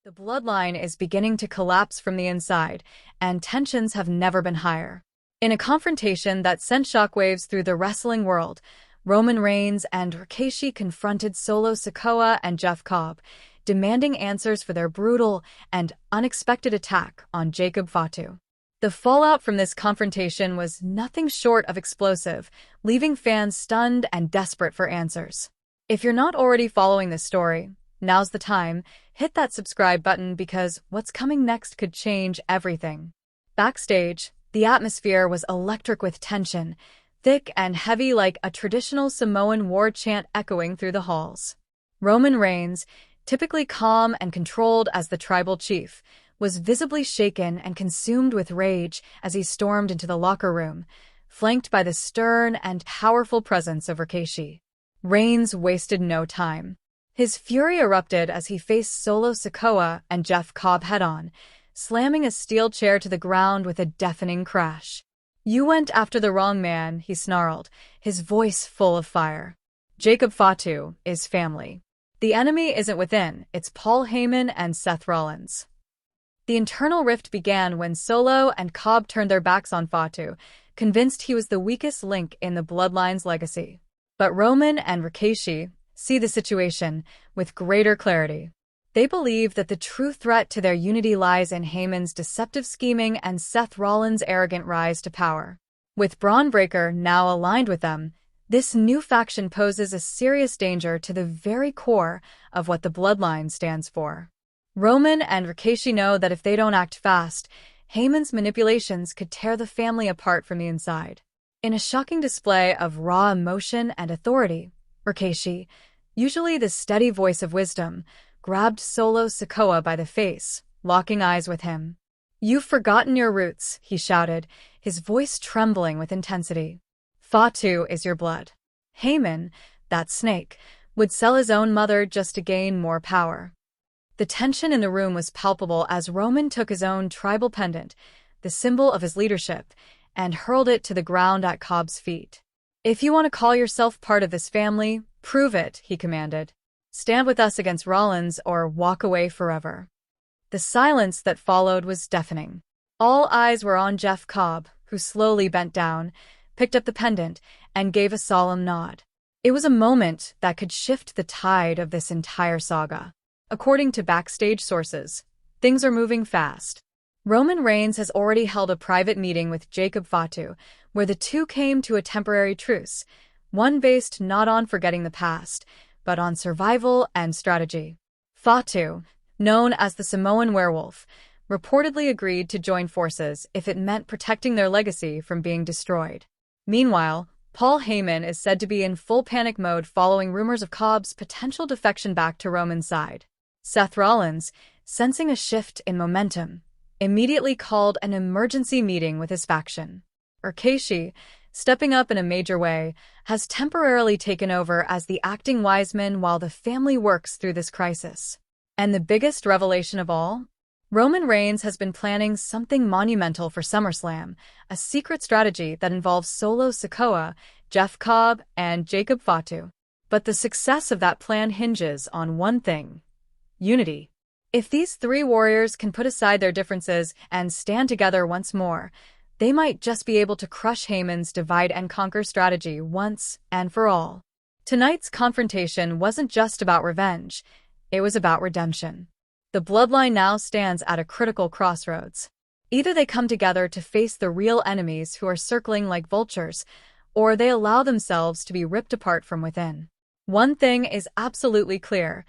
The bloodline is beginning to collapse from the inside, and tensions have never been higher. In a confrontation that sent shockwaves through the wrestling world, Roman Reigns and Rikishi confronted Solo Sikoa and Jeff Cobb, demanding answers for their brutal and unexpected attack on Jacob Fatu. The fallout from this confrontation was nothing short of explosive, leaving fans stunned and desperate for answers. If you're not already following this story, now's the time. Hit that subscribe button because what's coming next could change everything. Backstage, the atmosphere was electric with tension, thick and heavy like a traditional Samoan war chant echoing through the halls. Roman Reigns, typically calm and controlled as the tribal chief, was visibly shaken and consumed with rage as he stormed into the locker room, flanked by the stern and powerful presence of Rikishi. Reigns wasted no time. His fury erupted as he faced Solo Sikoa and Jeff Cobb head-on, slamming a steel chair to the ground with a deafening crash. "You went after the wrong man," he snarled, his voice full of fire. "Jacob Fatu is family. The enemy isn't within, it's Paul Heyman and Seth Rollins." The internal rift began when Solo and Cobb turned their backs on Fatu, convinced he was the weakest link in the bloodline's legacy. But Roman and Rikishi see the situation with greater clarity. They believe that the true threat to their unity lies in Heyman's deceptive scheming and Seth Rollins' arrogant rise to power. With Braun Breaker now aligned with them, this new faction poses a serious danger to the very core of what the bloodline stands for. Roman and Rikishi know that if they don't act fast, Heyman's manipulations could tear the family apart from the inside. In a shocking display of raw emotion and authority, Rikishi, usually the steady voice of wisdom, grabbed Solo Sikoa by the face, locking eyes with him. "You've forgotten your roots," he shouted, his voice trembling with intensity. "Fatu is your blood. Heyman, that snake, would sell his own mother just to gain more power." The tension in the room was palpable as Roman took his own tribal pendant, the symbol of his leadership, and hurled it to the ground at Cobb's feet. "If you want to call yourself part of this family, prove it," he commanded. "Stand with us against Rollins or walk away forever." The silence that followed was deafening. All eyes were on Jeff Cobb, who slowly bent down, picked up the pendant, and gave a solemn nod. It was a moment that could shift the tide of this entire saga. According to backstage sources, things are moving fast. Roman Reigns has already held a private meeting with Jacob Fatu, where the two came to a temporary truce, one based not on forgetting the past, but on survival and strategy. Fatu, known as the Samoan werewolf, reportedly agreed to join forces if it meant protecting their legacy from being destroyed. Meanwhile, Paul Heyman is said to be in full panic mode following rumors of Cobb's potential defection back to Roman's side. Seth Rollins, sensing a shift in momentum, immediately called an emergency meeting with his faction. Rikishi, stepping up in a major way, has temporarily taken over as the acting wiseman while the family works through this crisis. And the biggest revelation of all? Roman Reigns has been planning something monumental for SummerSlam, a secret strategy that involves Solo Sikoa, Jeff Cobb, and Jacob Fatu. But the success of that plan hinges on one thing: unity. If these three warriors can put aside their differences and stand together once more, they might just be able to crush Heyman's divide-and-conquer strategy once and for all. Tonight's confrontation wasn't just about revenge, it was about redemption. The bloodline now stands at a critical crossroads. Either they come together to face the real enemies who are circling like vultures, or they allow themselves to be ripped apart from within. One thing is absolutely clear: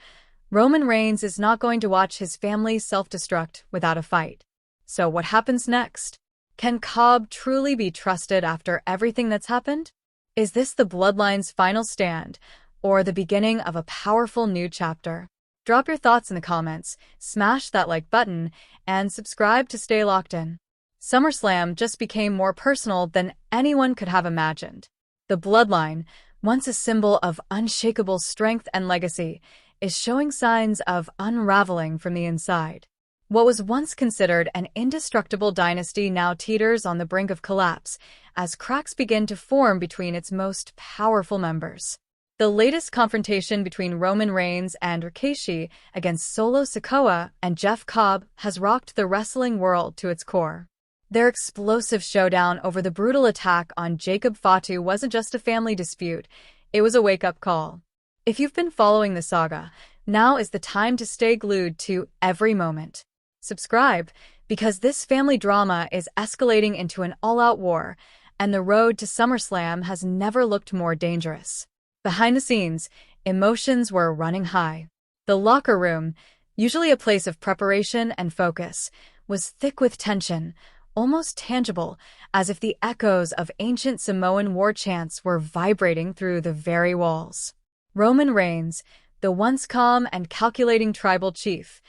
Roman Reigns is not going to watch his family self-destruct without a fight. So what happens next? Can Cobb truly be trusted after everything that's happened? Is this the bloodline's final stand, or the beginning of a powerful new chapter? Drop your thoughts in the comments, smash that like button, and subscribe to stay locked in. SummerSlam just became more personal than anyone could have imagined. The bloodline, once a symbol of unshakable strength and legacy, is showing signs of unraveling from the inside. What was once considered an indestructible dynasty now teeters on the brink of collapse as cracks begin to form between its most powerful members. The latest confrontation between Roman Reigns and Rikishi against Solo Sikoa and Jeff Cobb has rocked the wrestling world to its core. Their explosive showdown over the brutal attack on Jacob Fatu wasn't just a family dispute, it was a wake-up call. If you've been following the saga, now is the time to stay glued to every moment. Subscribe, because this family drama is escalating into an all-out war, and the road to SummerSlam has never looked more dangerous. Behind the scenes, emotions were running high. The locker room, usually a place of preparation and focus, was thick with tension, almost tangible, as if the echoes of ancient Samoan war chants were vibrating through the very walls. Roman Reigns, the once calm and calculating tribal chief,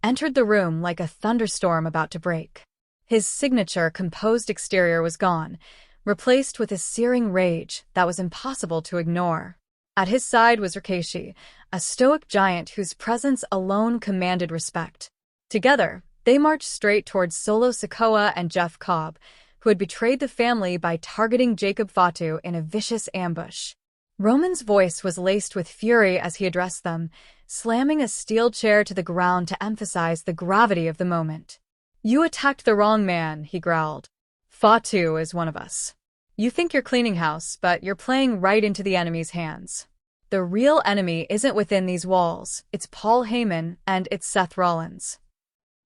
entered the room like a thunderstorm about to break. His signature composed exterior was gone, replaced with a searing rage that was impossible to ignore. At his side was Rikishi, a stoic giant whose presence alone commanded respect. Together, they marched straight towards Solo Sikoa and Jeff Cobb, who had betrayed the family by targeting Jacob Fatu in a vicious ambush. Roman's voice was laced with fury as he addressed them, slamming a steel chair to the ground to emphasize the gravity of the moment. "You attacked the wrong man," he growled. "Fatu is one of us. You think you're cleaning house, but you're playing right into the enemy's hands. The real enemy isn't within these walls, it's Paul Heyman and it's Seth Rollins."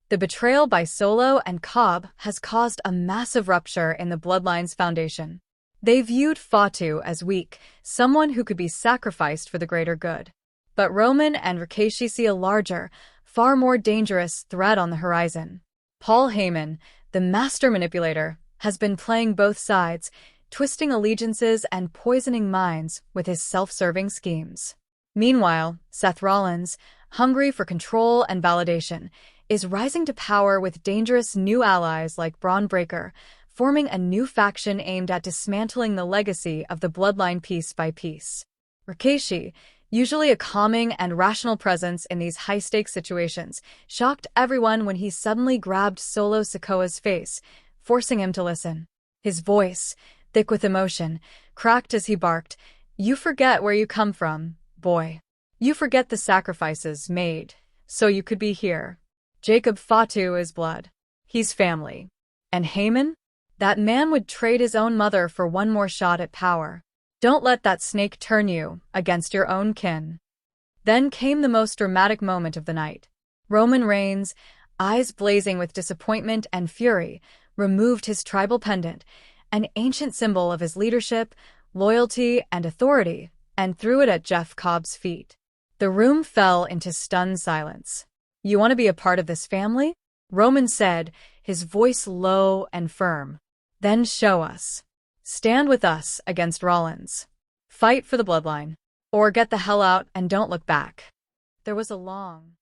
The betrayal by Solo and Cobb has caused a massive rupture in the Bloodline's foundation. They viewed Fatu as weak, someone who could be sacrificed for the greater good. But Roman and Rikishi see a larger, far more dangerous threat on the horizon. Paul Heyman, the master manipulator, has been playing both sides, twisting allegiances and poisoning minds with his self-serving schemes. Meanwhile, Seth Rollins, hungry for control and validation, is rising to power with dangerous new allies like Braun Breaker, forming a new faction aimed at dismantling the legacy of the Bloodline piece by piece. Rikishi, usually a calming and rational presence in these high-stakes situations, shocked everyone when he suddenly grabbed Solo Sikoa's face, forcing him to listen. His voice, thick with emotion, cracked as he barked, "You forget where you come from, boy. You forget the sacrifices made, so you could be here. Jacob Fatu is blood. He's family. And Heyman? That man would trade his own mother for one more shot at power. Don't let that snake turn you against your own kin." Then came the most dramatic moment of the night. Roman Reigns, eyes blazing with disappointment and fury, removed his tribal pendant, an ancient symbol of his leadership, loyalty, and authority, and threw it at Jeff Cobb's feet. The room fell into stunned silence. "You want to be a part of this family?" Roman said, his voice low and firm. "Then show us. Stand with us against Rollins. Fight for the Bloodline. Or get the hell out and don't look back." There was a long